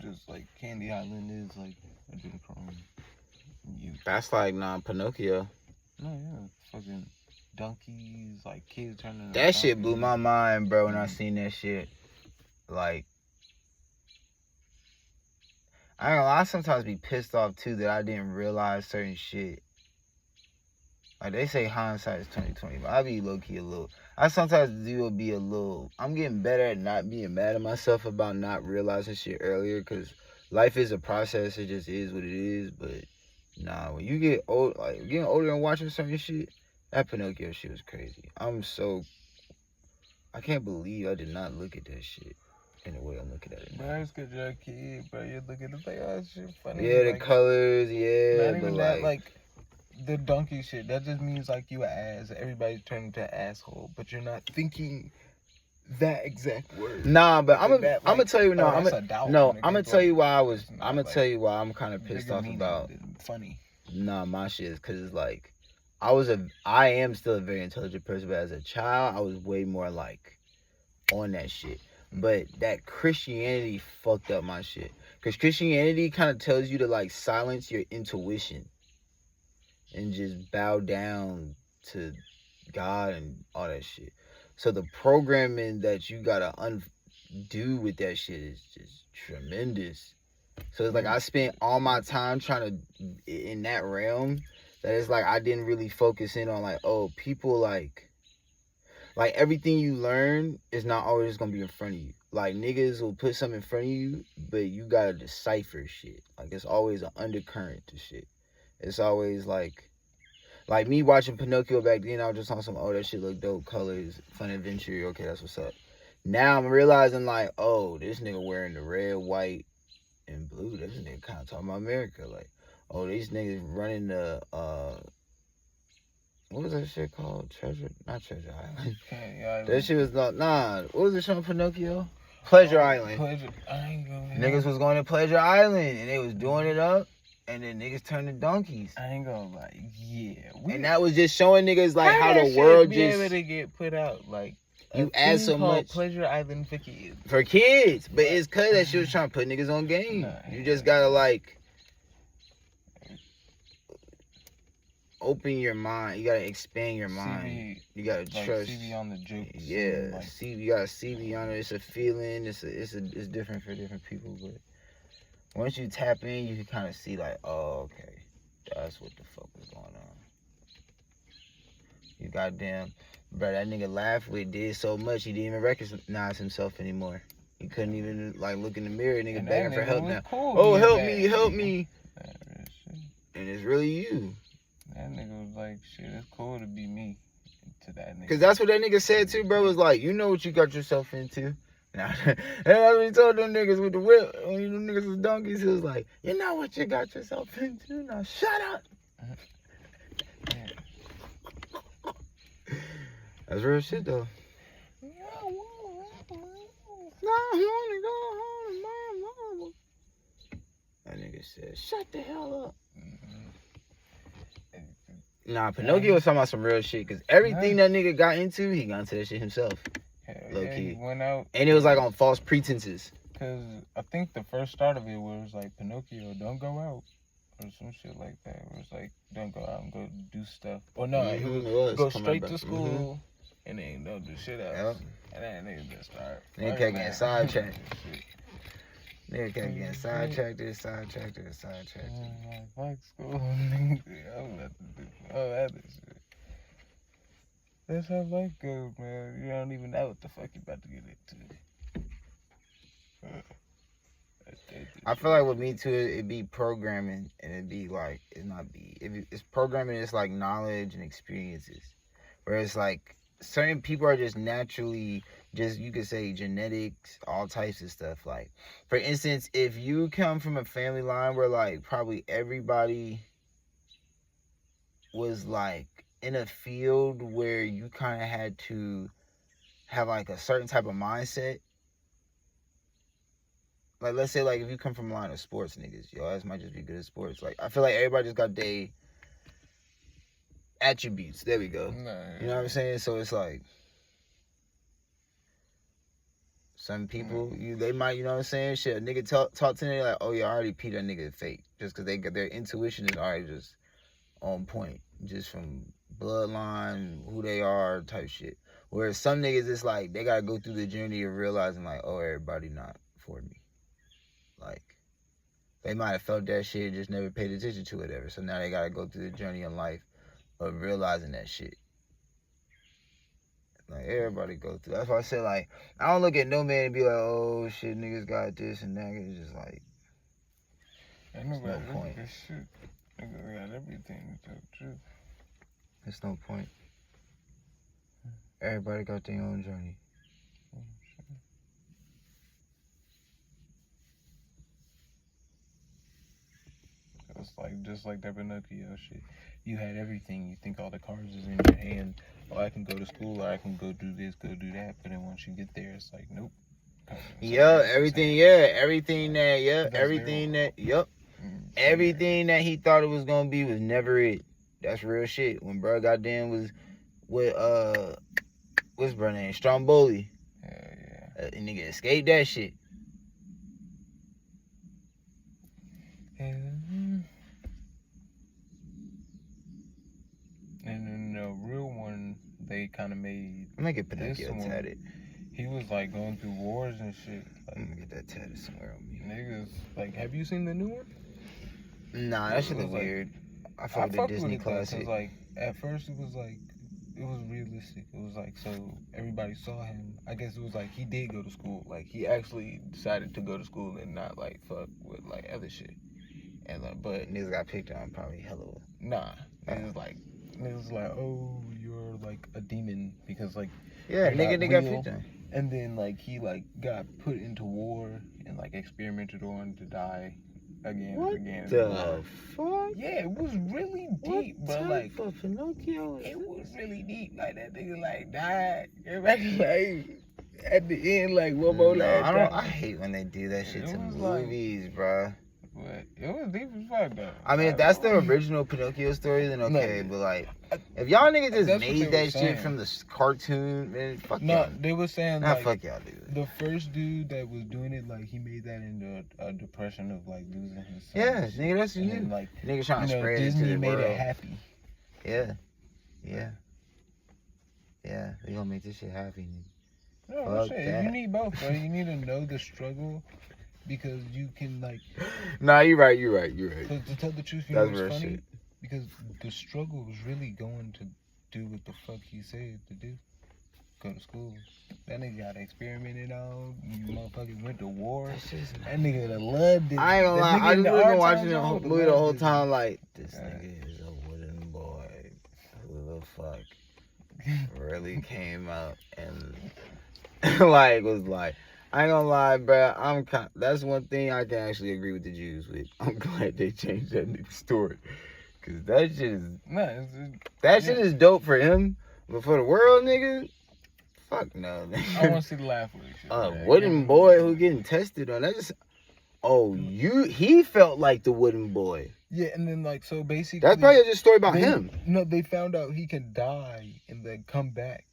just like Candy Island is like a Jim Crow. That's like Pinocchio. No, yeah, fucking donkeys, like kids turning. That shit blew my mind, bro. When I seen that shit, like, I ain't gonna lie, I sometimes be pissed off too that I didn't realize certain shit. Like they say hindsight is 20/20, but I be low key a little. I sometimes do be a little. I'm getting better at not being mad at myself about not realizing shit earlier, cause life is a process. It just is what it is. But nah, when you get old, like getting older and watching certain shit, that Pinocchio shit was crazy. I can't believe I did not look at that shit in the way I'm looking at it now. Bro, it's cause you're a kid, bro. You look at it like, oh, shit funny. Yeah, the like, colors, yeah. Not even that, like the donkey shit. That just means like you an ass. Everybody's turning into an asshole, but you're not thinking that exact word. Nah, but I'm gonna tell you I'm gonna tell you why I'm kind of pissed off about funny. Nah, my shit is because it's like I am still a very intelligent person, but as a child I was way more like on that shit. But that Christianity fucked up my shit, because Christianity kind of tells you to like silence your intuition and just bow down to God and all that shit. So the programming that you gotta undo with that shit is just tremendous. So it's like I spent all my time trying to in that realm that it's like I didn't really focus in on like, oh, people like everything you learn is not always gonna be in front of you. Like niggas will put something in front of you, but you gotta decipher shit. Like it's always an undercurrent to shit. It's always like me watching Pinocchio back then, I was just on some, oh, that shit look dope, colors, fun adventure, okay, that's what's up. Now I'm realizing like, oh, this nigga wearing the red, white, and blue. This nigga kind of talking about America. Like, oh, these niggas running the, what was that shit called? Not Treasure Island. That shit was not, what was it showing Pinocchio? Pleasure Island. Niggas was going to Pleasure Island, and they was doing it up. And then niggas turn to donkeys. I ain't gonna lie, yeah. And that was just showing niggas like how the world be just able to get put out. Like you add so much Pleasure Island for kids. For kids, but it's cause that shit was trying to put niggas on game. Nah, you just gotta like open your mind. You gotta expand your mind. You gotta like trust. See beyond the jokes. Yeah, like, you gotta see beyond it. It's a feeling. It's different for different people, but. Once you tap in, you can kind of see like, oh, okay, that's what the fuck was going on. You goddamn, bro, that nigga laugh with did so much he didn't even recognize himself anymore. He couldn't even like look in the mirror. Nigga begging for help now. Cool, oh, help me. And it's really you. That nigga was like, shit, it's cool to be me. To that nigga. Cause that's what that nigga said too, bro. Was like, you know what you got yourself into. And that's what he told them niggas with the whip. When them niggas was donkeys, he was like, you know what you got yourself into? Now shut up. That's real shit though. I wanna go home to my mama. That nigga said, shut the hell up. Nah, Pinocchio was talking about some real shit, because everything that nigga got into, he got into that shit himself. Low key. He went out. And it was like on false pretenses. Because I think the first start of it was like, Pinocchio, don't go out. Or some shit like that. It was like, don't go out and go do stuff. Or no, it was go straight to school and then don't do shit else. Yep. And then nigga just start. Nigga kept getting sidetracked. Nigga kept getting sidetracked. Like, fuck school. I'm about to do all that shit. That's how life goes, man. You don't even know what the fuck you about to get into. I feel like with me too, it'd be programming, and it'd be like, it's programming, it's like knowledge and experiences. Where it's like, certain people are just naturally, you could say genetics, all types of stuff. Like, for instance, if you come from a family line where like probably everybody was like, in a field where you kind of had to have like a certain type of mindset. Like, let's say like if you come from a line of sports niggas, your ass might just be good at sports. Like, I feel like everybody just got their attributes. There we go. You know what I'm saying? So it's like, Some people, they might, you know what I'm saying? Shit, a nigga talk to them, like, oh, yeah, I already peed that nigga fake. Just because their intuition is already just on point. Just from bloodline, who they are, type shit. Whereas some niggas, it's like, they got to go through the journey of realizing, like, oh, everybody not for me. Like, they might have felt that shit, just never paid attention to it ever. So now they got to go through the journey in life of realizing that shit. Like, everybody go through. That's why I said, like, I don't look at no man and be like, oh, shit, niggas got this and that. It's just like, ain't nobody no point. Shit. Niggas got everything, to the truth. There's no point. Everybody got their own journey. It's like, just like that Pinocchio shit. You had everything. You think all the cards is in your hand. Oh, I can go to school, or I can go do this, go do that. But then once you get there, it's like, nope. Everything that he thought it was gonna be was never it. That's real shit. When bro goddamn was with what's bro name? Stromboli. Yeah. Nigga escaped that shit. And then the real one they kind of made. I'm gonna get Pinocchio tatted. He was like going through wars and shit. Like, I'm gonna get that tatted somewhere on me. Niggas, like, have you seen the new one? Nah, that shit look weird. I fucked with the Disney classic. Cause, like, at first it was like, it was realistic. It was like, so everybody saw him. I guess it was like he did go to school. Like, he actually decided to go to school and not like fuck with like other shit. And like, but niggas got picked on probably hella. Nah, niggas like, oh, you're like a demon because like, yeah, they got picked on. And then like he like got put into war and like experimented on to die again and again. The fuck? Yeah, it was really deep, bro. Like for Pinocchio, it was really deep. Like that nigga like died. Like at the end, like one more last. I hate when they do that shit to movies, like, bro. But it was deep as fuck though. I mean, if that's the original Pinocchio story, then okay. No, but like, if y'all niggas just made that shit from the cartoon, man, fuck y'all. They were saying like, fuck y'all, dude. The first dude that was doing it, like, he made that into a depression of like losing his son. Yeah, nigga, that's you. Then, like, nigga trying to spread it to the world. Disney made it happy. Yeah. They gonna make this shit happy, nigga. No shit. You need both, bro. You need to know the struggle. Because you can like. Nah, you're right. To tell the truth, you know what's funny? Shit. Because the struggle was really going to do what the fuck he said to do. Go to school. That nigga got experimented on. You motherfuckers went to war. That nigga that loved it. I ain't gonna lie. I just been watching the movie the whole time. Like, this nigga is a wooden boy. Who the fuck really came out and like was like. I ain't gonna lie, bro. That's one thing I can actually agree with the Jews with. I'm glad they changed that nigga story, cause that shit is shit is dope for him, but for the world, nigga, fuck no. I want to see the laugh with shit. Wooden boy who getting tested on that. He felt like the wooden boy. Yeah, and then like so basically. That's probably just a story about him. No, they found out he can die and then come back.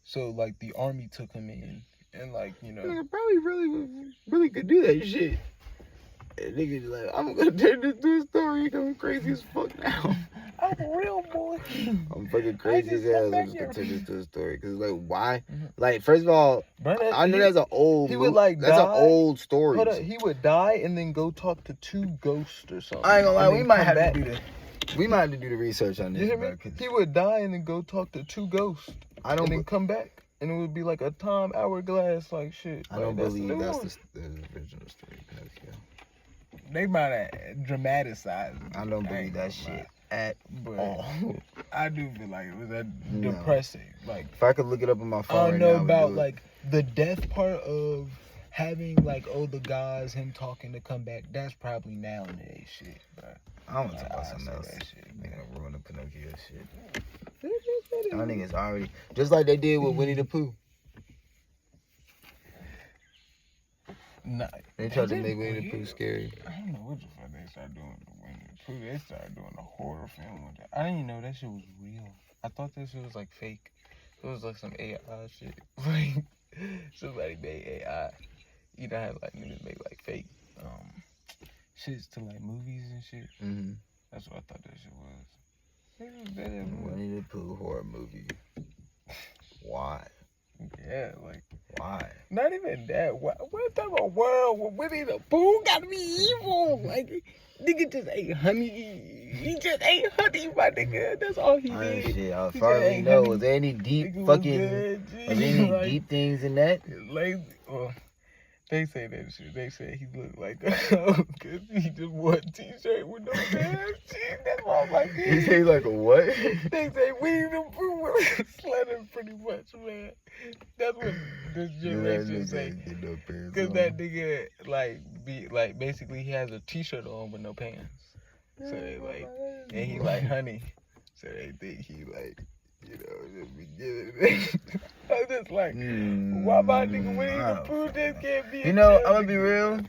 So like the army took him in. And like, you know, nigga probably really could do that shit. And niggas like, I'm gonna turn this to a story. I'm crazy as fuck now. I'm a real boy. I'm fucking crazy as hell. I'm gonna turn this to a story. Cause like, why? Like, first of all, I know that's an old. He would like that's an old story. Hold up, he would die and then go talk to two ghosts or something. I ain't gonna lie. We might have to do the. We might have to do the research on this. You hear me? He would die and then go talk to two ghosts. And then come back. And it would be like a time hourglass like shit. I don't believe that's the original story. They might have dramatized it. I don't believe that shit at all. I do feel like it was that depressing. Like, if I could look it up on my phone, I don't know about like the death part of having like the guys him talking to come back. That's probably nowadays shit, bro. I want to talk about something else. They gonna ruin the Pinocchio shit. Y'all niggas already just like they did with Winnie the Pooh. Nah, they tried to make Winnie the Pooh scary. I don't know what the fuck they started doing with Winnie the Pooh. They started doing a horror film with that. I didn't even know that shit was real. I thought that shit was like fake. It was like some AI shit. Like Somebody made AI. You know how like niggas make like fake shits to like movies and shit. Mm-hmm. That's what I thought that shit was. Winnie the Pooh horror movie. Why? Yeah, like why? Not even that. What type of world would Winnie the Pooh gotta be evil? Like nigga just ate honey. He just ate honey, my nigga. That's all he did. Shit, as far as we know, was there any deep fucking? Was there any like, deep things in that? Like, well, they say that shit. They say he looked like because he just wore a t-shirt with no pants. That's why I'm like. He say like a what? They say Winnie the Pooh was slutting pretty much, man. That's what this generation say. Because that nigga like basically he has a t-shirt on with no pants. So they like, and he like honey. So they think he like, you know, just be giving it. I'm just like, why my nigga Winnie the Pooh just can't be? You know, I'm gonna be real.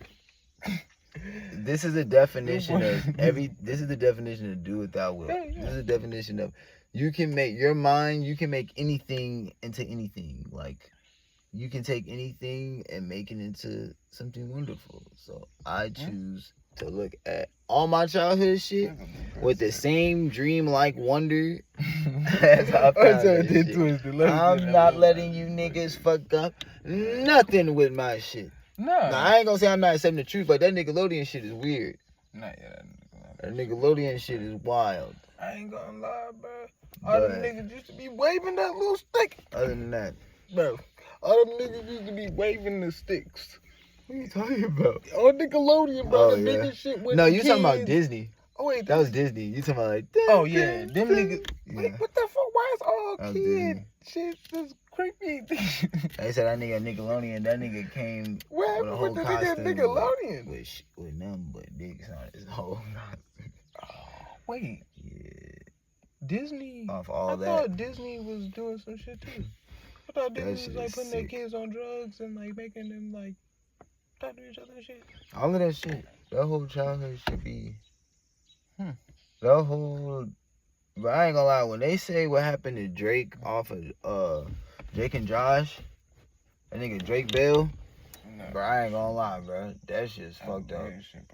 This is a definition of This is the definition of do without will. Yeah. This is a definition of you can make your mind. You can make anything into anything. Like you can take anything and make it into something wonderful. So I choose to look at all my childhood shit with the same dream-like wonder as I found this shit. I'm not letting you niggas fuck up nothing with my shit. No. Now, I ain't gonna say I'm not accepting the truth, but that Nickelodeon shit is weird. Not yet. That Nickelodeon shit is wild. I ain't gonna lie, bro. All them niggas used to be waving that little stick. Other than that, bro, all them niggas used to be waving the sticks. What are you talking about? On Nickelodeon, bro. The biggest shit with No, the you kids. talking about Disney. Oh, wait. That was Disney. You talking about like... Oh, yeah. Them niggas... Yeah. Like, what the fuck? Why is all kid shit just creepy? They said that nigga Nickelodeon, that nigga came with a whole costume. Nickelodeon? With nothing but dicks on his whole costume. Oh, wait. Yeah. Disney... Off all that. I thought Disney was doing some shit, too. I thought Disney was, like, putting their kids on drugs and, like, making them, like... talk to each other and shit. All of that shit. That whole childhood should be... That whole... But I ain't gonna lie, when they say what happened to Drake off of Drake and Josh, that nigga Drake Bell, bro, I ain't gonna lie, bro. That shit's fucked up. Shit,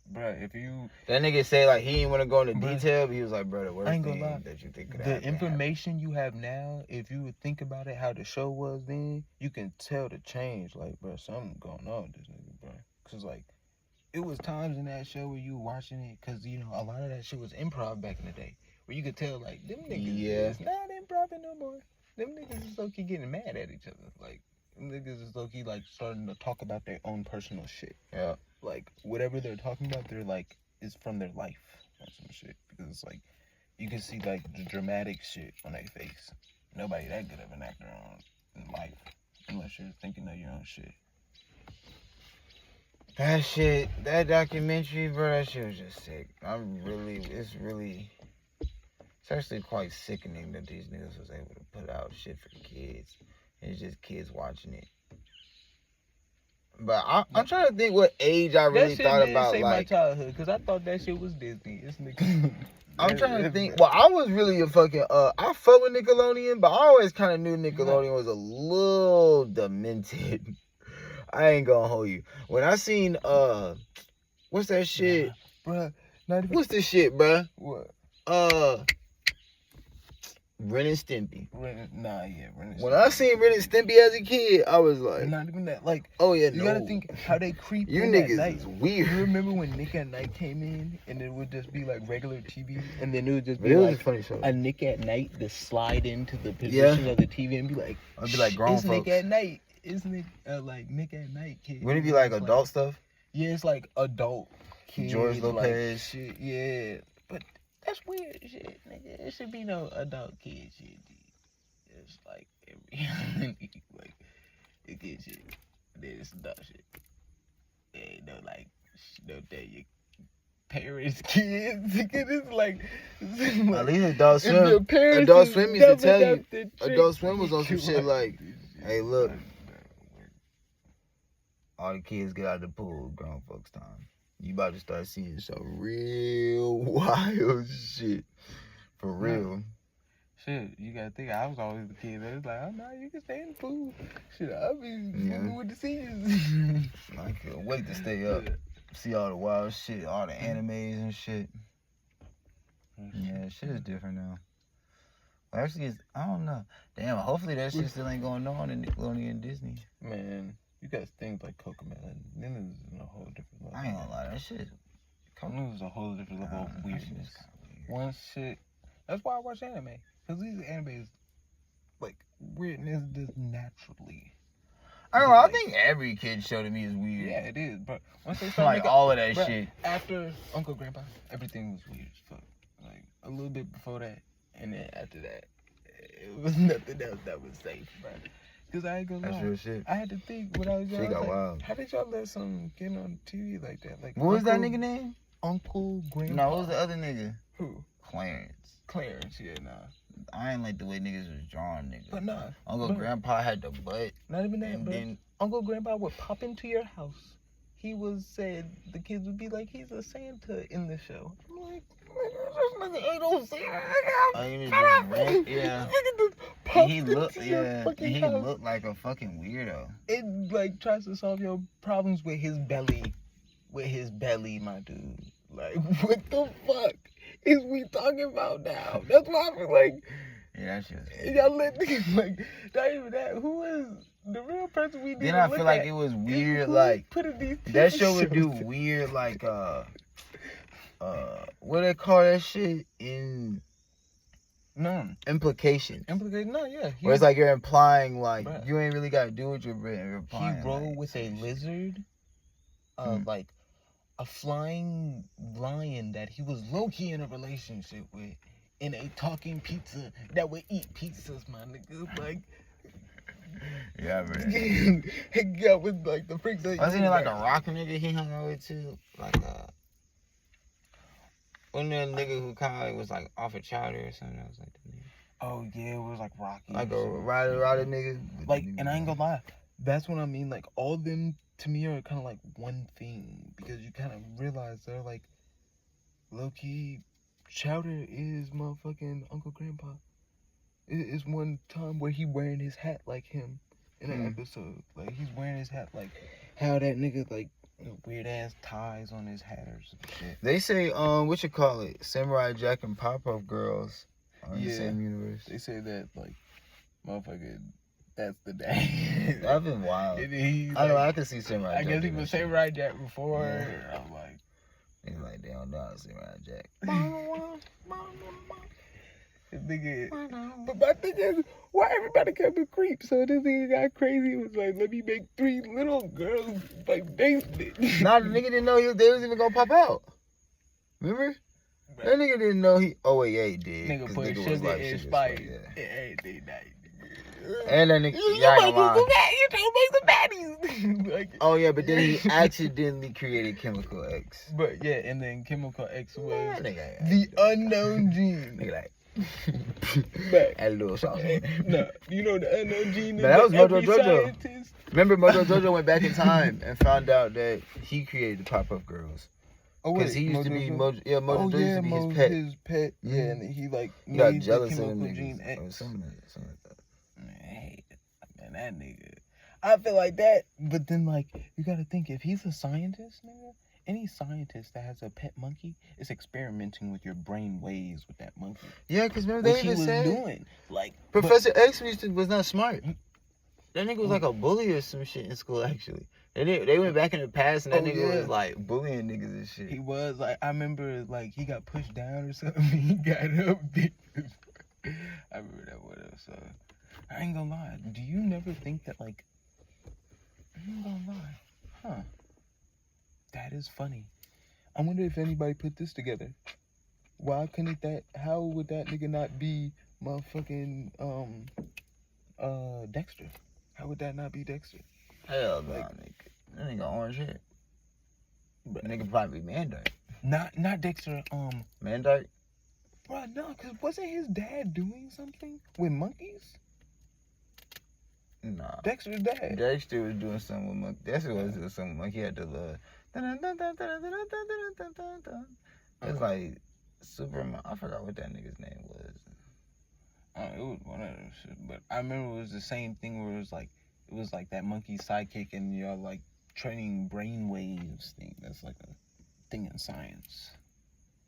bro. If you... That nigga say like he ain't wanna go into detail, but he was like, bro, the worst thing that you think could happen. The information you have now, if you would think about it, how the show was then, you can tell the change. Like, bro, something going on with this nigga, bro. Cause like, it was times in that show where you were watching it, cause you know a lot of that shit was improv back in the day, where you could tell like them niggas is not improv no more. Them niggas is low-key getting mad at each other. Like them niggas is low-key like starting to talk about their own personal shit. Yeah. Like whatever they're talking about, they're like is from their life or some shit. Because it's like you can see like the dramatic shit on their face. Nobody that good of an actor in life unless you're thinking of your own shit. That shit, that documentary, bro, that shit was just sick. It's actually quite sickening that these niggas was able to put out shit for kids. It's just kids watching it. But I'm trying to think what age I really thought about, like... my childhood, because I thought that shit was Disney. It's Nickelodeon. I'm trying to think. Well, I was really a fucking... I fuck with Nickelodeon, but I always kind of knew Nickelodeon was a little demented. I ain't gonna hold you. When I seen, what's that shit? Bruh. What's this shit, bruh? What? Ren and Stimpy. Ren and Stimpy. When I seen Ren and Stimpy as a kid, I was like... Not even that. Like, oh, yeah, you gotta think how they creep you in niggas at night. Is weird. You remember when Nick at Night came in, and it would just be like regular TV, and then it would just be like a funny show. A Nick at Night to slide into the position of the TV and be like... I'd be like grown it's folks. Nick at Night. Isn't it like Nick at Night, kid? Wouldn't it be like adult stuff? Yeah, it's like adult kid. George Lopez. Like, shit, yeah. But that's weird shit, nigga. It should be no adult kid shit, dude. It's like every like it kid shit. Then it's adult shit. There ain't no like no day your parents kids. It's like at least Adult Swim. Adult Swim used to tell you. Adult Swim was on some shit like, hey, look. All the kids get out of the pool, grown folks time. You about to start seeing some real wild shit. For real. Shit, you gotta think, I was always the kid that was like, oh no, you can stay in the pool. Shit, I'll be moving with the seniors. I can't wait to stay up. See all the wild shit, all the animes and shit. Yeah, shit is different now. Well, actually, I don't know. Damn, hopefully that shit still ain't going on in Nickelodeon and Disney. Man, you got things like Cocomelon. Then it's a whole different level. I ain't gonna lie, that shit. Cocomelon is a whole different level of weirdness. One shit. That's why I watch anime. Because these animes, like, weirdness just naturally. I don't know, I think every kid show to me is weird. Yeah, it is, but once they start like all of that shit. After Uncle Grandpa, everything was weird as fuck. Like, a little bit before that, and then after that, it was nothing else that was safe, bro. Because I ain't gonna lie. That's real shit. I had to think when I was young. Shit got wild. How did y'all let something get on TV like that? Like, what was that nigga name? Uncle Grandpa. No, what was the other nigga? Who? Clarence, yeah, nah. I ain't like the way niggas was drawn, nigga. But nah. Uncle Grandpa had the butt. Not even that, bro. Then Uncle Grandpa would pop into your house. He was said the kids would be like, he's a Santa in the show. I'm like, this nigga ain't no Santa. Yeah. He looked like a fucking weirdo. It like tries to solve your problems with his belly. My dude. Like, what the fuck is we talking about now? That's why I feel like, yeah, that shit. Y'all let niggas like, not even that. Who is the real person we need to look at? Then I feel like it was weird, like that show would do weird, like what they call that shit in implications. No, yeah. Where it's like you're implying like you ain't really got to do what you're implying. He rolled with a lizard, like a flying lion that he was low-key in a relationship with, in a talking pizza that would eat pizzas, my nigga. Like, yeah, man. He got with like the freaks. Wasn't it like a rock nigga he hung out with too? Like wasn't there a nigga who kind of was like off of Chowder or something? That was like the nigga. Oh yeah, it was like Rocky. Like a rider nigga. Like, and I ain't gonna lie, that's what I mean. Like, all of them to me are kind of like one thing, because you kind of realize they're like low-key. Chowder is motherfucking Uncle Grandpa. It's one time where he wearing his hat like him in an episode. Like, he's wearing his hat like how that nigga like weird ass ties on his hat or some shit. They say what you call it, Samurai Jack and Pop-Up Girls are in the same universe. They say that like motherfucker, that's the day. That's been wild. Like, I know, I can see Samurai Jack. I guess he was Samurai Jack before. Yeah. I'm like, he's like, they don't know Samurai Jack. Nigga, but my thing is, why everybody kept a creep? So this nigga got crazy. It was like, let me make 3 little girls like basement. Nah, the nigga didn't know they was even gonna pop out. Remember? Right. That nigga didn't know he. Oh wait, yeah, he did. Nigga put sugar like, in Sprite. Yeah, everything night. And that nigga, you make some baddies. Like, oh yeah, but then he accidentally created Chemical X. But yeah, and then Chemical X was the unknown gene. Nigga like. Back. Add a little sauce. No, you know the unknown gene. But that was Mojo Jojo. Remember, Mojo Jojo went back in time and found out that he created the Pop-Up Girls. Oh, because he used to be Mojo. Yeah, Mojo Jojo used to be his pet. His pet. Yeah, and he like got jealous the of him. Gene X. Or something like that. Man, that nigga. I feel like that, but then like you gotta think, if he's a scientist, nigga. Any scientist that has a pet monkey is experimenting with your brain waves with that monkey. Yeah, because remember they even said doing like Professor X was not smart. That nigga was like a bully or some shit in school. Actually, they went back in the past and that nigga was like bullying niggas and shit. He was like, I remember like he got pushed down or something. He got up. I remember that one. So I ain't gonna lie. Do you never think that like? I ain't gonna lie, huh? That is funny. I wonder if anybody put this together. Why couldn't that? How would that nigga not be motherfucking Dexter? How would that not be Dexter? Hell no, nigga. That nigga orange hair. But nigga probably be Mandark. Not Dexter. Mandark. Bro, no, cause wasn't his dad doing something with monkeys? Nah. Dexter's dad. Dexter was doing something with monkey. Dexter was doing something like he had the it's like Superman. I forgot what that nigga's name was. It was one of those shit, but I remember it was the same thing where it was like that monkey sidekick and you're like training brain waves thing. That's like a thing in science.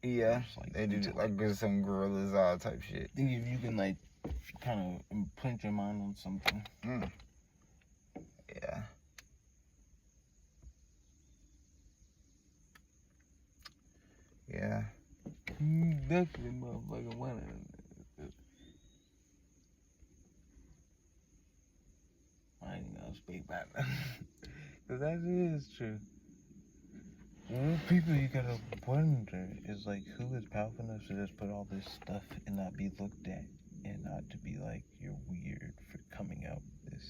Yeah, like, they do like some Gorilla Zod type shit. I think if you can like kind of imprint your mind on something. Yeah. Yeah. Definitely motherfucking one of them. I ain't gonna speak about that. Cause that is true. One people you gotta wonder is like who is powerful enough to just put all this stuff and not be looked at and not to be like you're weird for coming out with this.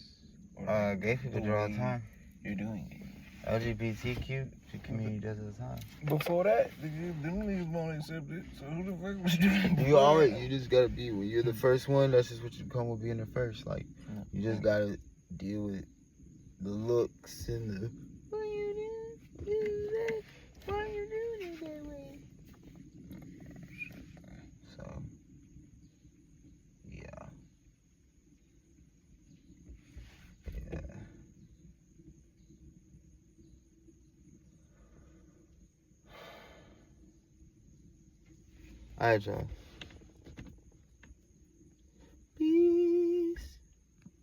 Or like gay people do all the time. You're doing it. LGBTQ community does it all the time. Before that, them niggas won't accept it. So who the fuck was doing it? You just gotta be, when you're the first one, that's just what you come with being the first. Like, you just gotta deal with the looks and the, why you do that? Why you doing it that way? So, yeah. Alright, y'all.